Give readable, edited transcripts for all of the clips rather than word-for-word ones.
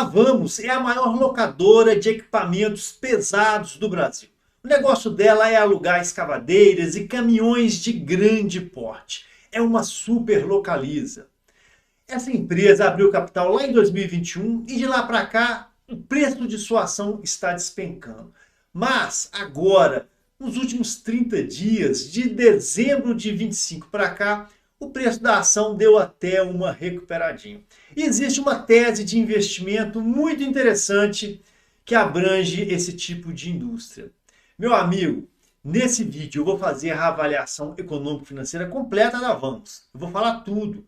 A Vamos é a maior locadora de equipamentos pesados do Brasil. O negócio dela é alugar escavadeiras e caminhões de grande porte. É uma super localiza. Essa empresa abriu capital lá em 2021 e de lá para cá o preço de sua ação está despencando. Mas agora, nos últimos 30 dias, de dezembro de 25 para cá, o preço da ação deu até uma recuperadinha. E existe uma tese de investimento muito interessante que abrange esse tipo de indústria. Meu amigo, nesse vídeo eu vou fazer a avaliação econômico-financeira completa da Vamos. Eu vou falar tudo.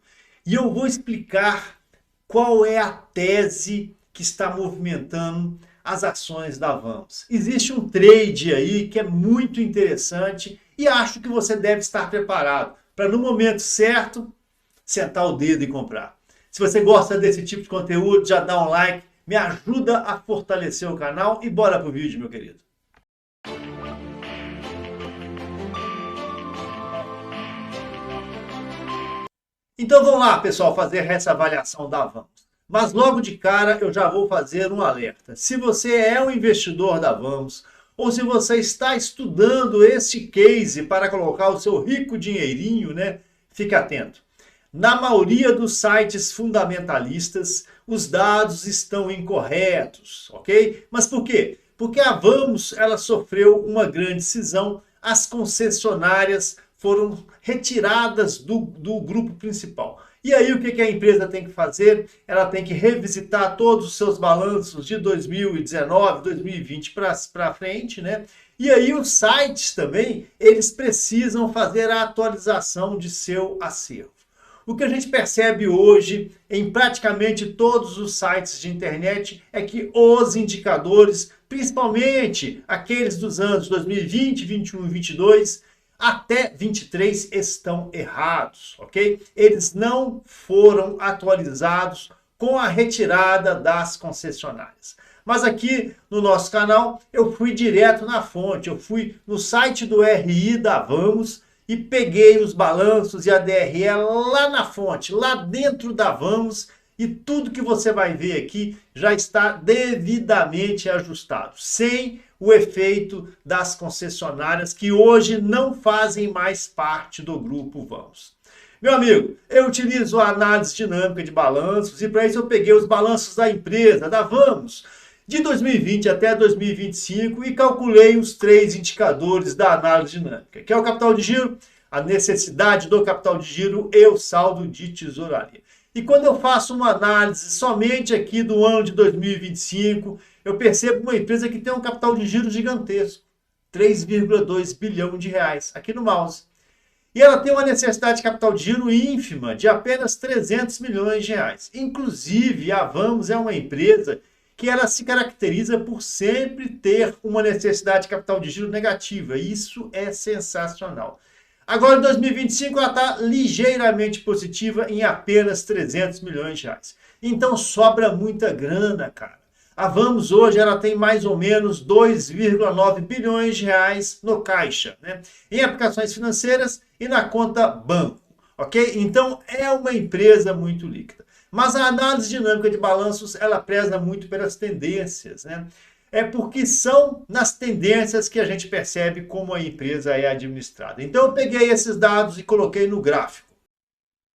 E eu vou explicar qual é a tese que está movimentando as ações da Vamos. Existe um trade aí que é muito interessante e acho que você deve estar preparado para no momento certo sentar o dedo e comprar. Se você gosta desse tipo de conteúdo, já dá um like, me ajuda a fortalecer o canal e bora pro vídeo, meu querido. Então vamos lá, pessoal, fazer essa avaliação da Vamos. Mas logo de cara eu já vou fazer um alerta. Se você é um investidor da Vamos, ou se você está estudando este case para colocar o seu rico dinheirinho, né? Fique atento. Na maioria dos sites fundamentalistas, os dados estão incorretos, ok? Mas por quê? Porque a Vamos, ela sofreu uma grande cisão, as concessionárias foram retiradas do grupo principal. E aí o que a empresa tem que fazer? Ela tem que revisitar todos os seus balanços de 2019, 2020 para frente, né? E aí os sites também, eles precisam fazer a atualização de seu acervo. O que a gente percebe hoje em praticamente todos os sites de internet é que os indicadores, principalmente aqueles dos anos 2020, 21 e 22, até 23 estão errados, ok? Eles não foram atualizados com a retirada das concessionárias. Mas aqui no nosso canal eu fui direto na fonte, eu fui no site do RI da Vamos e peguei os balanços e a DRE lá na fonte, lá dentro da Vamos, e tudo que você vai ver aqui já está devidamente ajustado, sem o efeito das concessionárias que hoje não fazem mais parte do grupo Vamos. Meu amigo, eu utilizo a análise dinâmica de balanços e para isso eu peguei os balanços da empresa, da Vamos, de 2020 até 2025 e calculei os 3 indicadores da análise dinâmica, que é o capital de giro, a necessidade do capital de giro e o saldo de tesouraria. E quando eu faço uma análise somente aqui do ano de 2025, eu percebo uma empresa que tem um capital de giro gigantesco, 3,2 bilhão de reais, aqui no mouse. E ela tem uma necessidade de capital de giro ínfima, de apenas 300 milhões de reais. Inclusive, a Vamos é uma empresa que ela se caracteriza por sempre ter uma necessidade de capital de giro negativa. Isso é sensacional. Agora, em 2025, ela está ligeiramente positiva em apenas 300 milhões de reais. Então, sobra muita grana, cara. A Vamos hoje ela tem mais ou menos 2,9 bilhões de reais no caixa, né? Em aplicações financeiras e na conta banco, ok? Então, é uma empresa muito líquida. Mas a análise dinâmica de balanços, ela preza muito pelas tendências, né? É porque são nas tendências que a gente percebe como a empresa é administrada. Então eu peguei esses dados e coloquei no gráfico.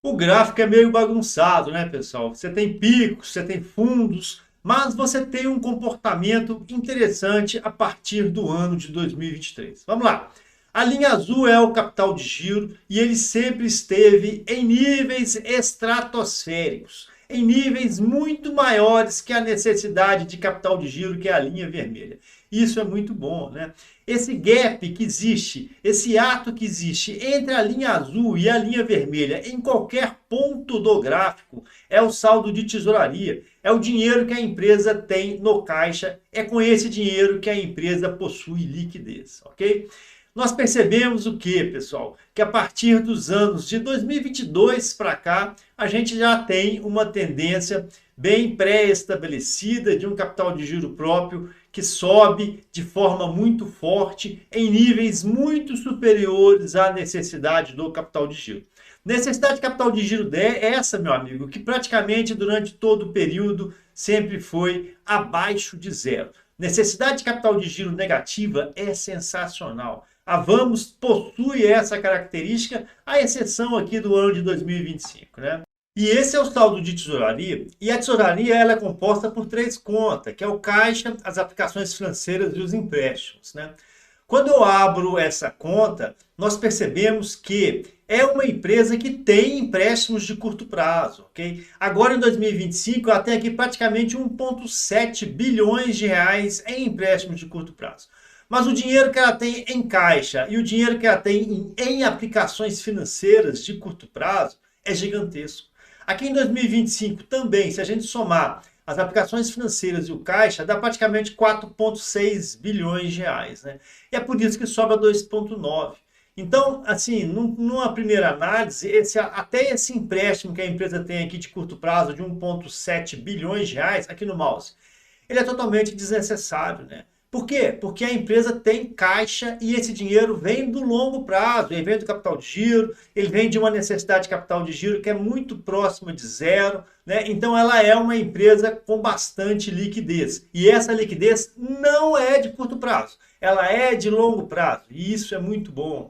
O gráfico é meio bagunçado, né, pessoal? Você tem picos, você tem fundos, mas você tem um comportamento interessante a partir do ano de 2023. Vamos lá. A linha azul é o capital de giro e ele sempre esteve em níveis estratosféricos, em níveis muito maiores que a necessidade de capital de giro, que é a linha vermelha. Isso é muito bom, né? Esse gap que existe, esse ato que existe entre a linha azul e a linha vermelha em qualquer ponto do gráfico é o saldo de tesouraria. É o dinheiro que a empresa tem no caixa, é com esse dinheiro que a empresa possui liquidez, ok? Nós percebemos o que, pessoal? Que a partir dos anos de 2022 para cá, a gente já tem uma tendência bem pré-estabelecida de um capital de giro próprio que sobe de forma muito forte em níveis muito superiores à necessidade do capital de giro. Necessidade de capital de giro é essa, meu amigo, que praticamente durante todo o período sempre foi abaixo de zero. Necessidade de capital de giro negativa é sensacional. A Vamos possui essa característica, à exceção aqui do ano de 2025, né? E esse é o saldo de tesouraria, e a tesouraria ela é composta por três contas, que é o caixa, as aplicações financeiras e os empréstimos, né? Quando eu abro essa conta, nós percebemos que é uma empresa que tem empréstimos de curto prazo, ok? Agora em 2025, ela tem aqui praticamente 1,7 bilhões de reais em empréstimos de curto prazo. Mas o dinheiro que ela tem em caixa e o dinheiro que ela tem em aplicações financeiras de curto prazo é gigantesco. Aqui em 2025 também, se a gente somar as aplicações financeiras e o caixa, dá praticamente 4,6 bilhões de reais, né? E é por isso que sobra 2,9. Então, assim, numa primeira análise, até esse empréstimo que a empresa tem aqui de curto prazo de 1,7 bilhões de reais, aqui no mouse, ele é totalmente desnecessário, né? Por quê? Porque a empresa tem caixa e esse dinheiro vem do longo prazo, ele vem do capital de giro, ele vem de uma necessidade de capital de giro que é muito próxima de zero, né? Então ela é uma empresa com bastante liquidez. E essa liquidez não é de curto prazo, ela é de longo prazo, e isso é muito bom.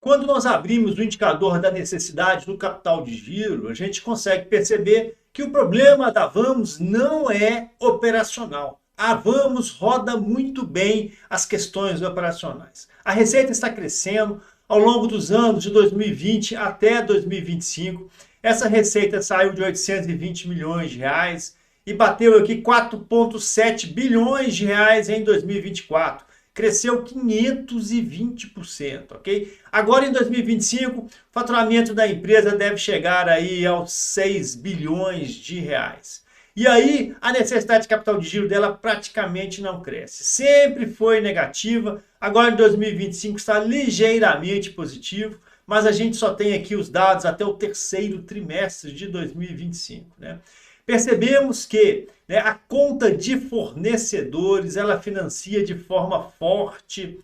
Quando nós abrimos o indicador da necessidade do capital de giro, a gente consegue perceber que o problema da Vamos não é operacional. A Vamos roda muito bem as questões operacionais. A receita está crescendo ao longo dos anos de 2020 até 2025. Essa receita saiu de 820 milhões de reais e bateu aqui 4,7 bilhões de reais em 2024. Cresceu 520%, ok? Agora em 2025, o faturamento da empresa deve chegar aí aos 6 bilhões de reais. E aí, a necessidade de capital de giro dela praticamente não cresce. Sempre foi negativa, agora em 2025 está ligeiramente positivo, mas a gente só tem aqui os dados até o terceiro trimestre de 2025, né? Percebemos que, né, a conta de fornecedores, ela financia de forma forte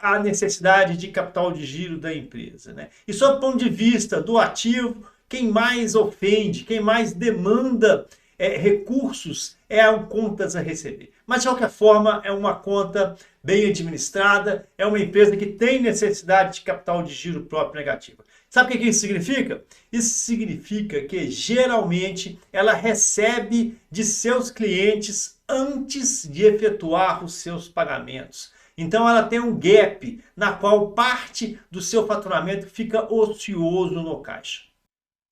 a necessidade de capital de giro da empresa, né? E sob o ponto de vista do ativo, quem mais ofende, quem mais demanda recursos é a contas a receber. Mas, de qualquer forma, é uma conta bem administrada, é uma empresa que tem necessidade de capital de giro próprio negativa. Sabe o que isso significa? Isso significa que, geralmente, ela recebe de seus clientes antes de efetuar os seus pagamentos. Então, ela tem um gap na qual parte do seu faturamento fica ocioso no caixa.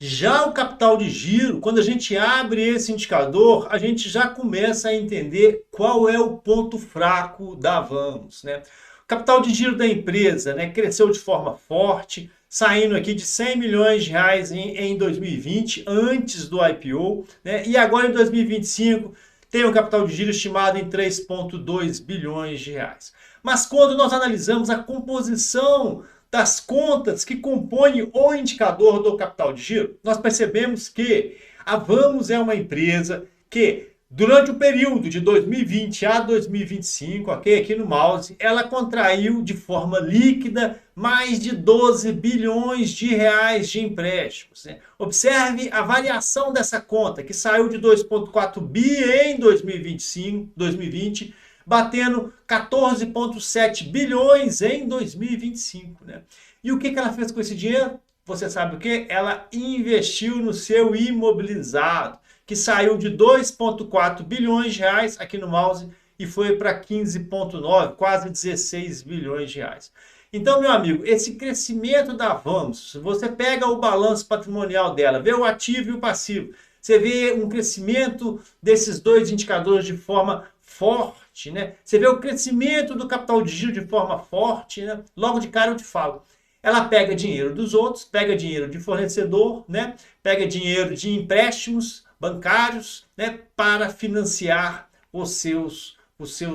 Já o capital de giro, quando a gente abre esse indicador, a gente já começa a entender qual é o ponto fraco da Vamos, né? O capital de giro da empresa, né, cresceu de forma forte, saindo aqui de 100 milhões de reais em 2020, antes do IPO, né? E agora em 2025 tem um capital de giro estimado em 3,2 bilhões de reais. Mas quando nós analisamos a composição das contas que compõem o indicador do capital de giro, nós percebemos que a Vamos é uma empresa que, durante o período de 2020 a 2025, ok, aqui no mouse, ela contraiu de forma líquida mais de 12 bilhões de reais de empréstimos, né? Observe a variação dessa conta, que saiu de 2,4 bi em 2020, batendo 14,7 bilhões em 2025, né? E o que ela fez com esse dinheiro? Você sabe o que? Ela investiu no seu imobilizado, que saiu de 2,4 bilhões de reais aqui no mouse e foi para 15,9, quase 16 bilhões de reais. Então, meu amigo, esse crescimento da Vamos, você pega o balanço patrimonial dela, vê o ativo e o passivo, você vê um crescimento desses dois indicadores de forma forte, né? Você vê o crescimento do capital de giro de forma forte, né? Logo de cara eu te falo. Ela pega dinheiro dos outros, pega dinheiro de fornecedor, né? Pega dinheiro de empréstimos bancários, né? Para financiar os seus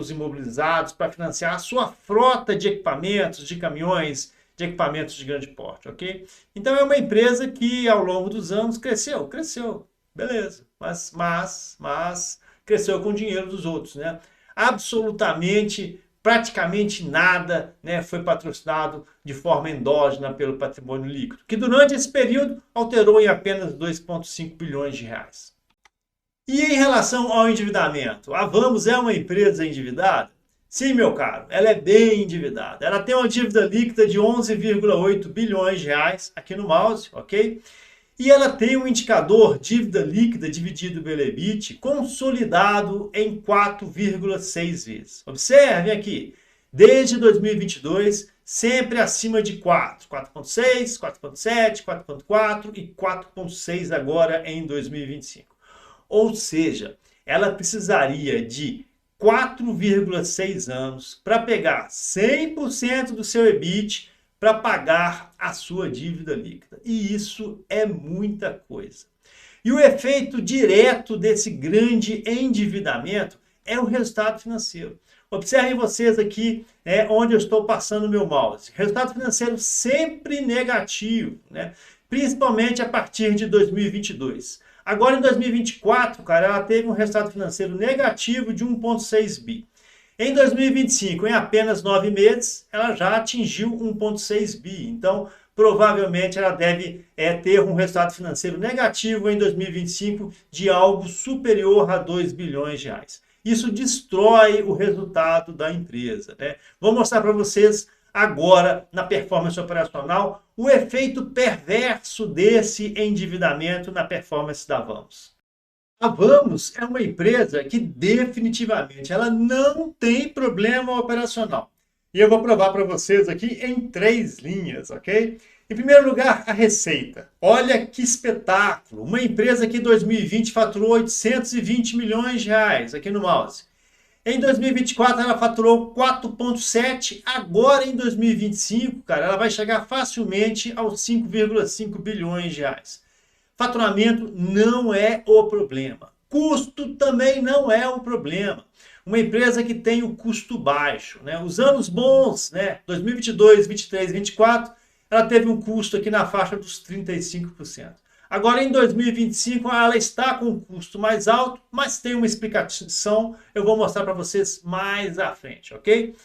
imobilizados, para financiar a sua frota de equipamentos, de caminhões, de equipamentos de grande porte, ok? Então é uma empresa que ao longo dos anos cresceu, beleza, mas cresceu com o dinheiro dos outros, né? Absolutamente, praticamente nada, né, foi patrocinado de forma endógena pelo patrimônio líquido, que durante esse período alterou em apenas 2,5 bilhões de reais. E em relação ao endividamento, a Vamos é uma empresa endividada? Sim, meu caro, ela é bem endividada. Ela tem uma dívida líquida de 11,8 bilhões de reais aqui no mouse, ok? E ela tem um indicador dívida líquida dividido pelo EBIT consolidado em 4,6 vezes. Observe aqui, desde 2022, sempre acima de 4, 4,6, 4,7, 4,4 e 4,6 agora em 2025. Ou seja, ela precisaria de 4,6 anos para pegar 100% do seu EBIT para pagar a sua dívida líquida. E isso é muita coisa. E o efeito direto desse grande endividamento é o resultado financeiro. Observem vocês aqui onde eu estou passando o meu mouse. Resultado financeiro sempre negativo, né? Principalmente a partir de 2022. Agora, em 2024, cara, ela teve um resultado financeiro negativo de 1,6 bi. Em 2025, em apenas 9 meses, ela já atingiu 1,6 bi. Então, provavelmente, ela deve ter um resultado financeiro negativo em 2025 de algo superior a 2 bilhões de reais. Isso destrói o resultado da empresa, né? Vou mostrar para vocês agora, na performance operacional, o efeito perverso desse endividamento na performance da Vamos. A Vamos é uma empresa que definitivamente ela não tem problema operacional. E eu vou provar para vocês aqui em 3 linhas, ok? Em primeiro lugar, a receita. Olha que espetáculo! Uma empresa que em 2020 faturou 820 milhões de reais aqui no mouse. Em 2024 ela faturou 4,7, agora em 2025, cara, ela vai chegar facilmente aos 5,5 bilhões de reais. Faturamento não é o problema. Custo também não é o problema. Uma empresa que tem o custo baixo, né? Os anos bons, né? 2022, 23, 24, ela teve um custo aqui na faixa dos 35%. Agora, em 2025, ela está com um custo mais alto, mas tem uma explicação, eu vou mostrar para vocês mais à frente, ok?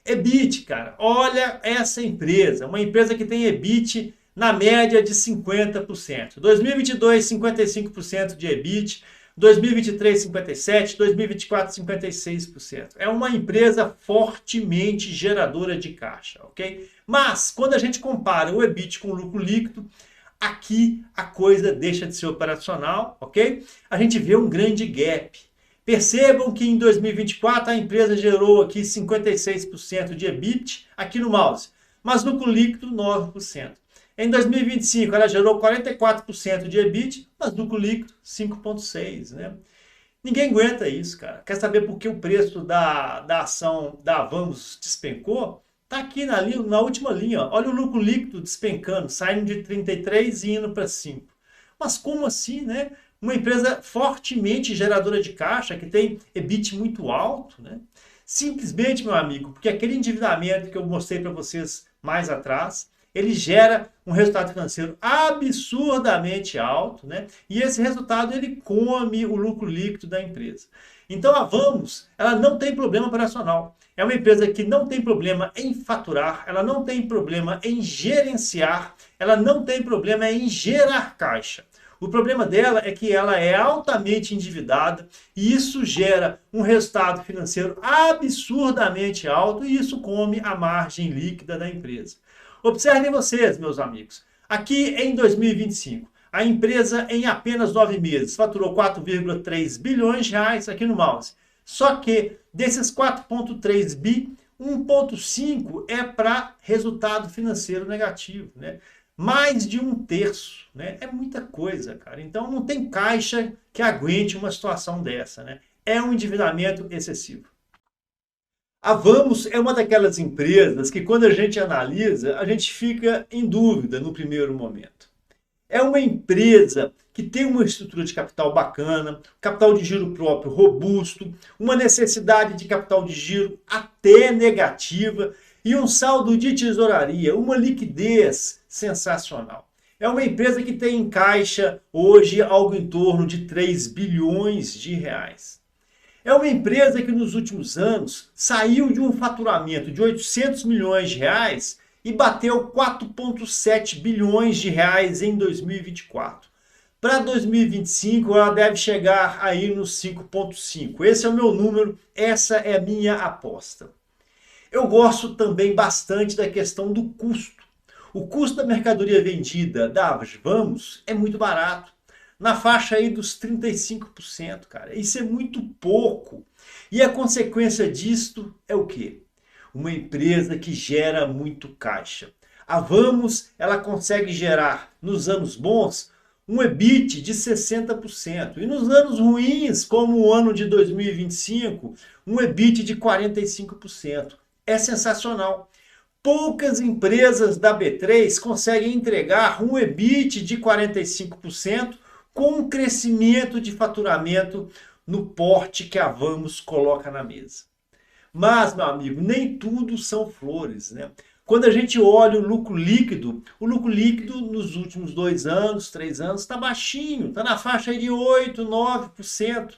EBIT, cara, olha essa empresa, uma empresa que tem EBIT na média de 50%. 2022, 55% de EBIT, 2023, 57%, 2024, 56%. É uma empresa fortemente geradora de caixa, ok? Mas, quando a gente compara o EBIT com o lucro líquido, aqui a coisa deixa de ser operacional, ok? A gente vê um grande gap. Percebam que em 2024 a empresa gerou aqui 56% de EBIT aqui no mouse, mas lucro líquido 9%. Em 2025 ela gerou 44% de EBIT, mas lucro líquido 5,6%, né? Ninguém aguenta isso, cara. Quer saber por que o preço da ação da Vamos despencou? Está aqui na última linha. Olha o lucro líquido despencando, saindo de 33 e indo para 5. Mas como assim, né? Uma empresa fortemente geradora de caixa, que tem EBIT muito alto, né? Simplesmente, meu amigo, porque aquele endividamento que eu mostrei para vocês mais atrás, ele gera um resultado financeiro absurdamente alto, né? E esse resultado ele come o lucro líquido da empresa. Então a Vamos, ela não tem problema operacional. É uma empresa que não tem problema em faturar, ela não tem problema em gerenciar, ela não tem problema em gerar caixa. O problema dela é que ela é altamente endividada e isso gera um resultado financeiro absurdamente alto e isso come a margem líquida da empresa. Observem vocês, meus amigos. Aqui em 2025, a empresa em apenas 9 meses faturou 4,3 bilhões de reais aqui no mouse. Só que desses 4,3 bi, 1,5 é para resultado financeiro negativo, né? Mais de 1/3, né? É muita coisa, cara. Então não tem caixa que aguente uma situação dessa, né? É um endividamento excessivo. A Vamos é uma daquelas empresas que quando a gente analisa, a gente fica em dúvida no primeiro momento. É uma empresa que tem uma estrutura de capital bacana, capital de giro próprio robusto, uma necessidade de capital de giro até negativa e um saldo de tesouraria, uma liquidez sensacional. É uma empresa que tem em caixa hoje algo em torno de 3 bilhões de reais. É uma empresa que nos últimos anos saiu de um faturamento de 800 milhões de reais e bateu 4,7 bilhões de reais em 2024. Para 2025, ela deve chegar aí nos 5,5. Esse é o meu número, essa é a minha aposta. Eu gosto também bastante da questão do custo. O custo da mercadoria vendida da Vamos é muito barato. Na faixa aí dos 35%, cara. Isso é muito pouco. E a consequência disto é o quê? Uma empresa que gera muito caixa. A Vamos, ela consegue gerar, nos anos bons, um EBIT de 60%. E nos anos ruins, como o ano de 2025, um EBIT de 45%. É sensacional. Poucas empresas da B3 conseguem entregar um EBIT de 45% com um crescimento de faturamento no porte que a Vamos coloca na mesa. Mas, meu amigo, nem tudo são flores, né? Quando a gente olha o lucro líquido nos últimos 2 anos, 3 anos, está baixinho, está na faixa de 8, 9%.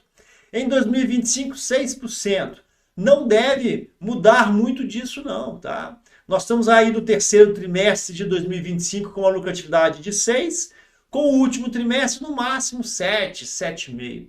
Em 2025, 6%. Não deve mudar muito disso não, tá? Nós estamos aí no terceiro trimestre de 2025 com uma lucratividade de 6, com o último trimestre no máximo 7, 7,5.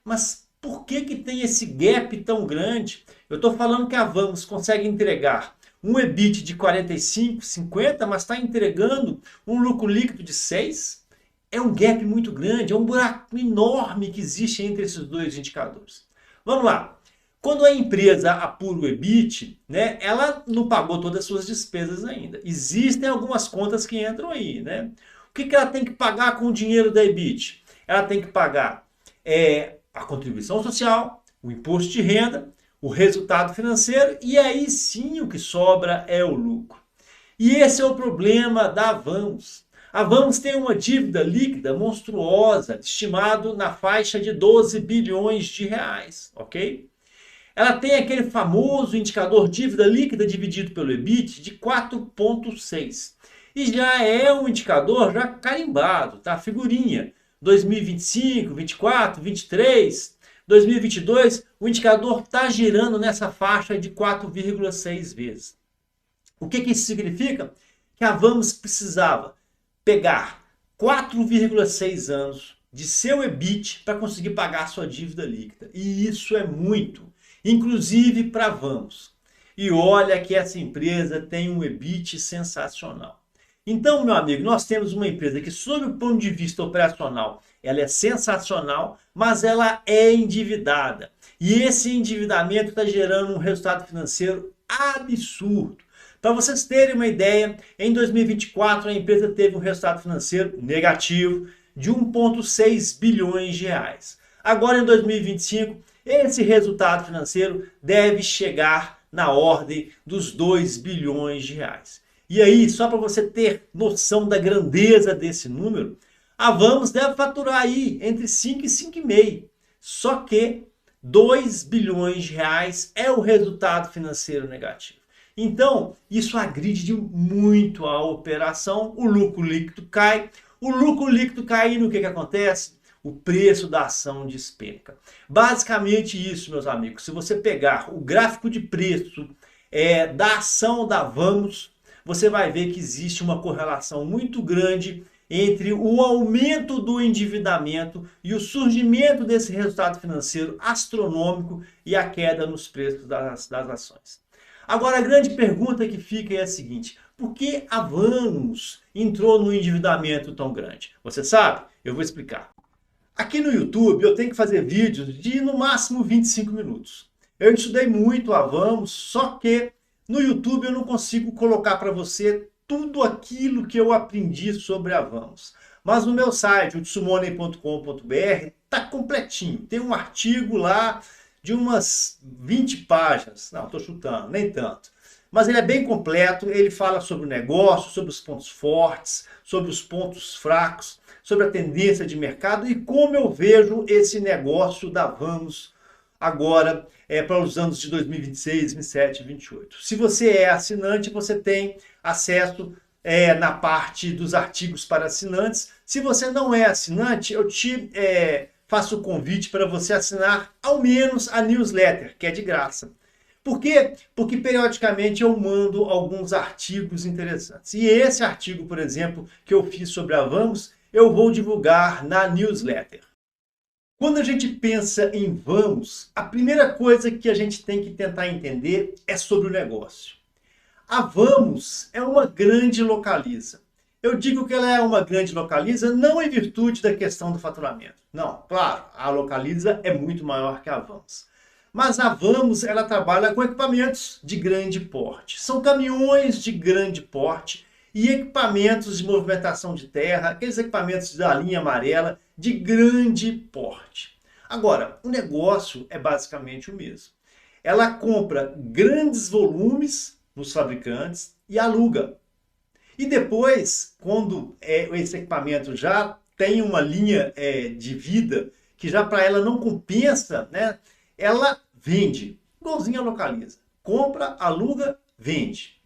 Mas por que tem esse gap tão grande? Eu estou falando que a Vamos consegue entregar um EBIT de 45, 50, mas está entregando um lucro líquido de 6. É um gap muito grande, é um buraco enorme que existe entre esses dois indicadores. Vamos lá. Quando a empresa apura o EBIT, né, ela não pagou todas as suas despesas ainda. Existem algumas contas que entram aí, né? O que ela tem que pagar com o dinheiro da EBIT? Ela tem que pagar a contribuição social, o imposto de renda, o resultado financeiro e aí sim o que sobra é o lucro. E esse é o problema da Vamos. A Vamos tem uma dívida líquida monstruosa, estimado na faixa de 12 bilhões de reais, ok? Ela tem aquele famoso indicador dívida líquida dividido pelo EBIT de 4,6. E já é um indicador já carimbado, tá? Figurinha. 2025, 24, 23, 2022, o indicador está girando nessa faixa de 4,6 vezes. O que isso significa? Que a Vamos precisava pegar 4,6 anos de seu EBIT para conseguir pagar sua dívida líquida. E isso é muito. Inclusive para a Vamos. E olha que essa empresa tem um EBIT sensacional. Então, meu amigo, nós temos uma empresa que, sob o ponto de vista operacional, ela é sensacional, mas ela é endividada. E esse endividamento está gerando um resultado financeiro absurdo. Para vocês terem uma ideia, em 2024 a empresa teve um resultado financeiro negativo de 1,6 bilhões de reais. Agora, em 2025, esse resultado financeiro deve chegar na ordem dos 2 bilhões de reais. E aí, só para você ter noção da grandeza desse número, a Vamos deve faturar aí entre 5 e 5,5. Só que 2 bilhões de reais é o resultado financeiro negativo. Então, isso agride muito a operação, o lucro líquido cai. O lucro líquido caindo, o que acontece? O preço da ação despenca. Basicamente isso, meus amigos. Se você pegar o gráfico de preço da ação da Vamos, você vai ver que existe uma correlação muito grande entre o aumento do endividamento e o surgimento desse resultado financeiro astronômico e a queda nos preços das ações. Agora, a grande pergunta que fica é a seguinte: por que a Vamos entrou num endividamento tão grande? Você sabe? Eu vou explicar. Aqui no YouTube eu tenho que fazer vídeos de no máximo 25 minutos. Eu estudei muito a Vamos, só que no YouTube eu não consigo colocar para você tudo aquilo que eu aprendi sobre a Vamos. Mas no meu site, o tsumoney.com.br, está completinho. Tem um artigo lá de umas 20 páginas. Não, estou chutando, nem tanto. Mas ele é bem completo, ele fala sobre o negócio, sobre os pontos fortes, sobre os pontos fracos, sobre a tendência de mercado e como eu vejo esse negócio da Vamos agora para os anos de 2026, 27 e 28. Se você é assinante, você tem acesso na parte dos artigos para assinantes. Se você não é assinante, eu te faço o convite para você assinar ao menos a newsletter, que é de graça. Por quê? Porque periodicamente eu mando alguns artigos interessantes. E esse artigo, por exemplo, que eu fiz sobre a Vamos, eu vou divulgar na newsletter. Quando a gente pensa em Vamos, a primeira coisa que a gente tem que tentar entender é sobre o negócio. A Vamos é uma grande localiza. Eu digo que ela é uma grande localiza não em virtude da questão do faturamento. Não, claro, a localiza é muito maior que a Vamos. Mas a Vamos, ela trabalha com equipamentos de grande porte. São caminhões de grande porte e equipamentos de movimentação de terra, aqueles equipamentos da linha amarela de grande porte. Agora, o negócio é basicamente o mesmo. Ela compra grandes volumes nos fabricantes e aluga. E depois, quando esse equipamento já tem uma linha de vida que já para ela não compensa, né, ela vende. Igualzinho a Localiza. Compra, aluga, vende.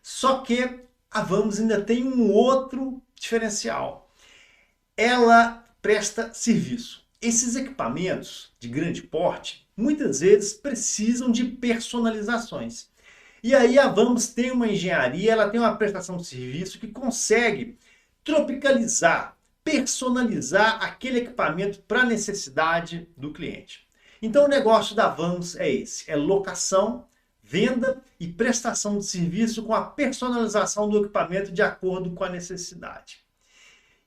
Só que a Vamos ainda tem um outro diferencial. Ela presta serviço. Esses equipamentos de grande porte, muitas vezes precisam de personalizações. E aí a Vamos tem uma engenharia, ela tem uma prestação de serviço que consegue tropicalizar, personalizar aquele equipamento para a necessidade do cliente. Então o negócio da Vamos é esse, é locação, venda e prestação de serviço com a personalização do equipamento de acordo com a necessidade.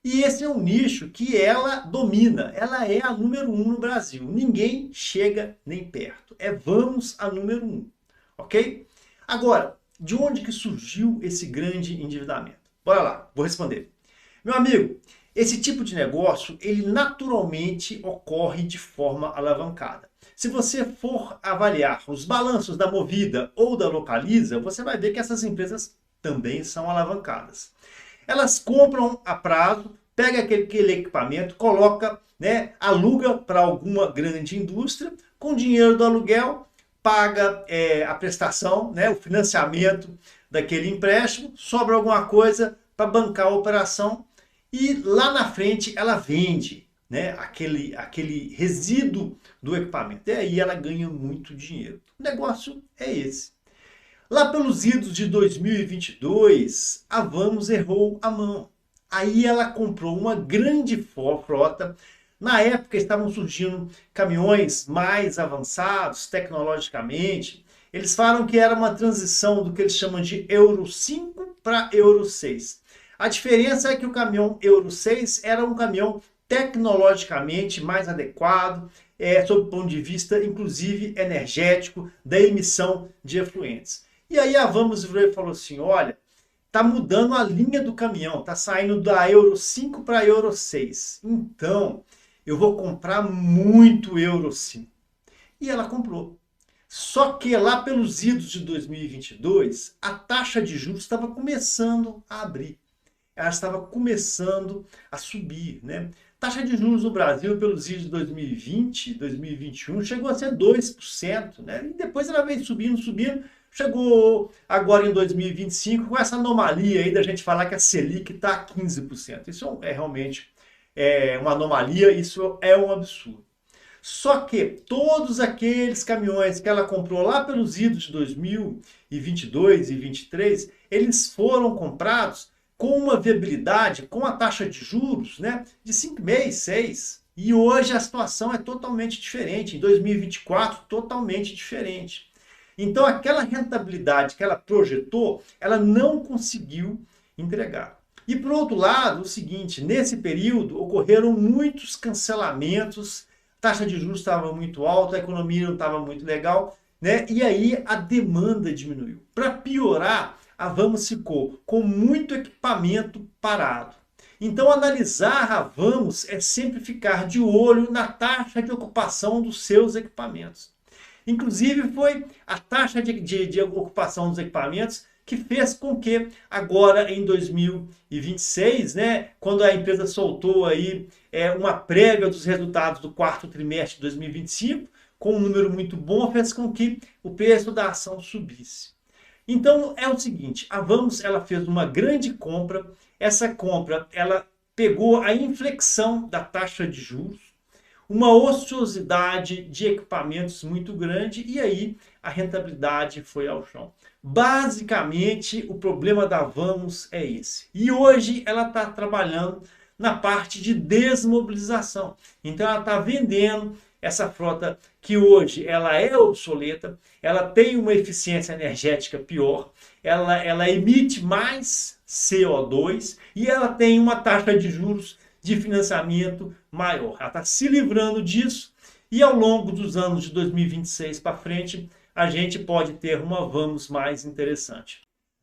E esse é um nicho que ela domina, ela é a número 1 no Brasil. Ninguém chega nem perto. É Vamos a número 1, ok? Agora, de onde que surgiu esse grande endividamento? Bora lá, vou responder. Meu amigo, esse tipo de negócio, ele naturalmente ocorre de forma alavancada. Se você for avaliar os balanços da Movida ou da Localiza, você vai ver que essas empresas também são alavancadas. Elas compram a prazo, pega aquele equipamento, coloca, né, aluga para alguma grande indústria, com dinheiro do aluguel, paga a prestação, né, o financiamento daquele empréstimo, sobra alguma coisa para bancar a operação e lá na frente ela vende, né, aquele resíduo do equipamento. E aí ela ganha muito dinheiro. O negócio é esse. Lá pelos idos de 2022, a Vamos errou a mão. Aí ela comprou uma grande frota. Na época estavam surgindo caminhões mais avançados tecnologicamente. Eles falam que era uma transição do que eles chamam de Euro 5 para Euro 6. A diferença é que o caminhão Euro 6 era um caminhão tecnologicamente mais adequado, sob o ponto de vista, inclusive, energético, da emissão de efluentes. E aí a Vamos virou e falou assim, olha, está mudando a linha do caminhão, está saindo da Euro 5 para Euro 6. Então, eu vou comprar muito Euro 5. E ela comprou. Só que lá pelos idos de 2022, a taxa de juros estava começando a abrir. Ela estava começando a subir, né? Taxa de juros no Brasil pelos idos de 2020, 2021, chegou a ser 2%, né? E depois ela veio subindo, subindo. Chegou agora em 2025 com essa anomalia aí da gente falar que a Selic está a 15%. Isso é realmente uma anomalia, isso é um absurdo. Só que todos aqueles caminhões que ela comprou lá pelos idos de 2022 e 2023, eles foram comprados com uma viabilidade, com a taxa de juros, né, de 5,5%, 6%. E hoje a situação é totalmente diferente. Em 2024, totalmente diferente. Então, aquela rentabilidade que ela projetou, ela não conseguiu entregar. E, por outro lado, o seguinte, nesse período ocorreram muitos cancelamentos, a taxa de juros estava muito alta, a economia não estava muito legal, né? E aí a demanda diminuiu. Para piorar, a Vamos ficou com muito equipamento parado. Então, analisar a Vamos é sempre ficar de olho na taxa de ocupação dos seus equipamentos. Inclusive, foi a taxa de ocupação dos equipamentos que fez com que agora em 2026, né, quando a empresa soltou aí uma prévia dos resultados do quarto trimestre de 2025, com um número muito bom, fez com que o preço da ação subisse. Então é o seguinte, a Vamos ela fez uma grande compra, essa compra ela pegou a inflexão da taxa de juros, uma ociosidade de equipamentos muito grande e aí a rentabilidade foi ao chão. Basicamente, o problema da Vamos é esse. E hoje ela está trabalhando na parte de desmobilização. Então ela está vendendo essa frota que hoje ela é obsoleta, ela tem uma eficiência energética pior, ela emite mais CO2 e ela tem uma taxa de juros de financiamento maior. Ela está se livrando disso e ao longo dos anos de 2026 para frente, a gente pode ter uma Vamos mais interessante.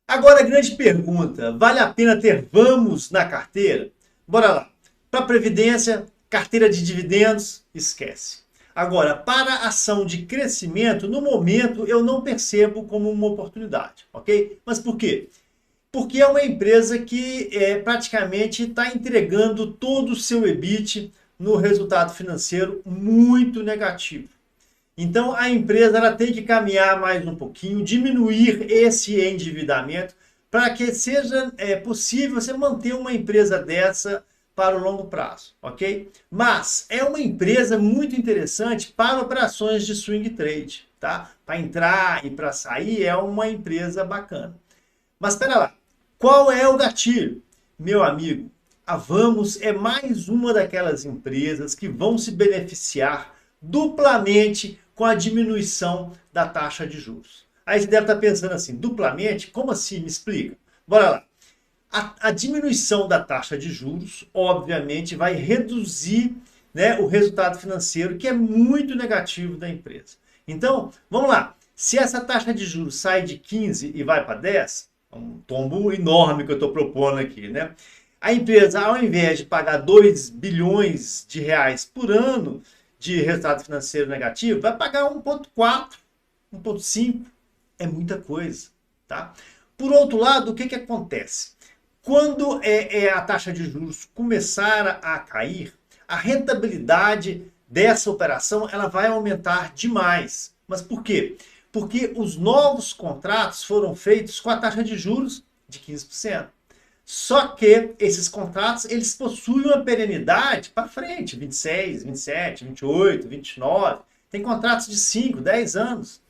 Agora a grande pergunta, vale a pena ter Vamos na carteira? Bora lá. Para a Previdência, carteira de dividendos, esquece. Agora, para ação de crescimento, no momento eu não percebo como uma oportunidade, ok? Mas por quê? Porque é uma empresa que praticamente está entregando todo o seu EBIT no resultado financeiro muito negativo. Então a empresa ela tem que caminhar mais um pouquinho, diminuir esse endividamento para que seja possível você manter uma empresa dessa para o longo prazo, ok? Mas é uma empresa muito interessante para operações de swing trade, tá? Para entrar e para sair é uma empresa bacana. Mas espera lá, qual é o gatilho? Meu amigo, a Vamos é mais uma daquelas empresas que vão se beneficiar duplamente com a diminuição da taxa de juros. Aí você deve estar pensando assim, duplamente? Como assim? Me explica. Bora lá. A diminuição da taxa de juros, obviamente, vai reduzir, né, o resultado financeiro, que é muito negativo da empresa. Então, vamos lá. Se essa taxa de juros sai de 15 e vai para 10, é um tombo enorme que eu estou propondo aqui, né? A empresa, ao invés de pagar 2 bilhões de reais por ano de resultado financeiro negativo, vai pagar 1,4, 1,5. É muita coisa, tá? Por outro lado, o que acontece? Quando a taxa de juros começar a cair, a rentabilidade dessa operação ela vai aumentar demais. Mas por quê? Porque os novos contratos foram feitos com a taxa de juros de 15%. Só que esses contratos eles possuem uma perenidade para frente, 26, 27, 28, 29. Tem contratos de 5, 10 anos.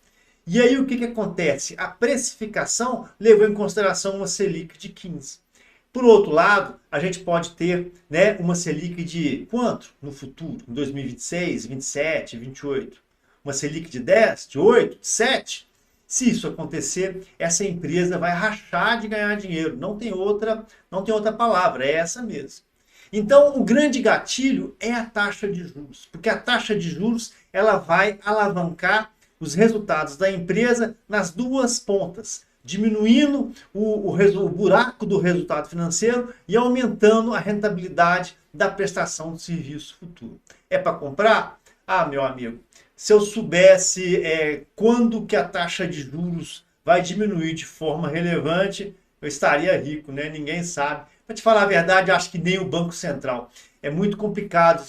E aí o que acontece? A precificação levou em consideração uma Selic de 15. Por outro lado, a gente pode ter, né, uma Selic de quanto no futuro? Em 2026, 27, 28? Uma Selic de 10, de 8, de 7? Se isso acontecer, essa empresa vai rachar de ganhar dinheiro. Não tem outra palavra, é essa mesmo. Então, o grande gatilho é a taxa de juros, porque a taxa de juros ela vai alavancar os resultados da empresa nas duas pontas, diminuindo o buraco do resultado financeiro e aumentando a rentabilidade da prestação de serviço futuro. É para comprar? Ah, meu amigo, se eu soubesse quando que a taxa de juros vai diminuir de forma relevante, eu estaria rico, né? Ninguém sabe. Para te falar a verdade, acho que nem o Banco Central. É muito complicado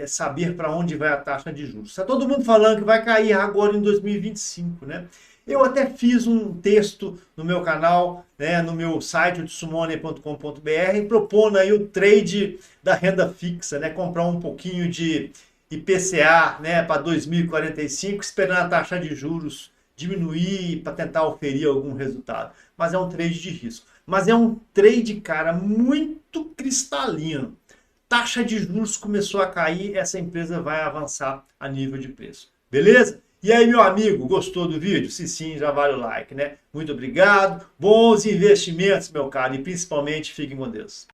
saber para onde vai a taxa de juros. Está todo mundo falando que vai cair agora em 2025, né? Eu até fiz um texto no meu canal, né, no meu site, odsumone.com.br, propondo aí o trade da renda fixa, né? Comprar um pouquinho de IPCA, né, para 2045, esperando a taxa de juros diminuir para tentar oferir algum resultado. Mas é um trade de risco. Mas é um trade, cara, muito cristalino. Taxa de juros começou a cair, essa empresa vai avançar a nível de preço. Beleza? E aí, meu amigo, gostou do vídeo? Se sim, já vale o like, né? Muito obrigado, bons investimentos, meu caro, e principalmente fiquem com Deus.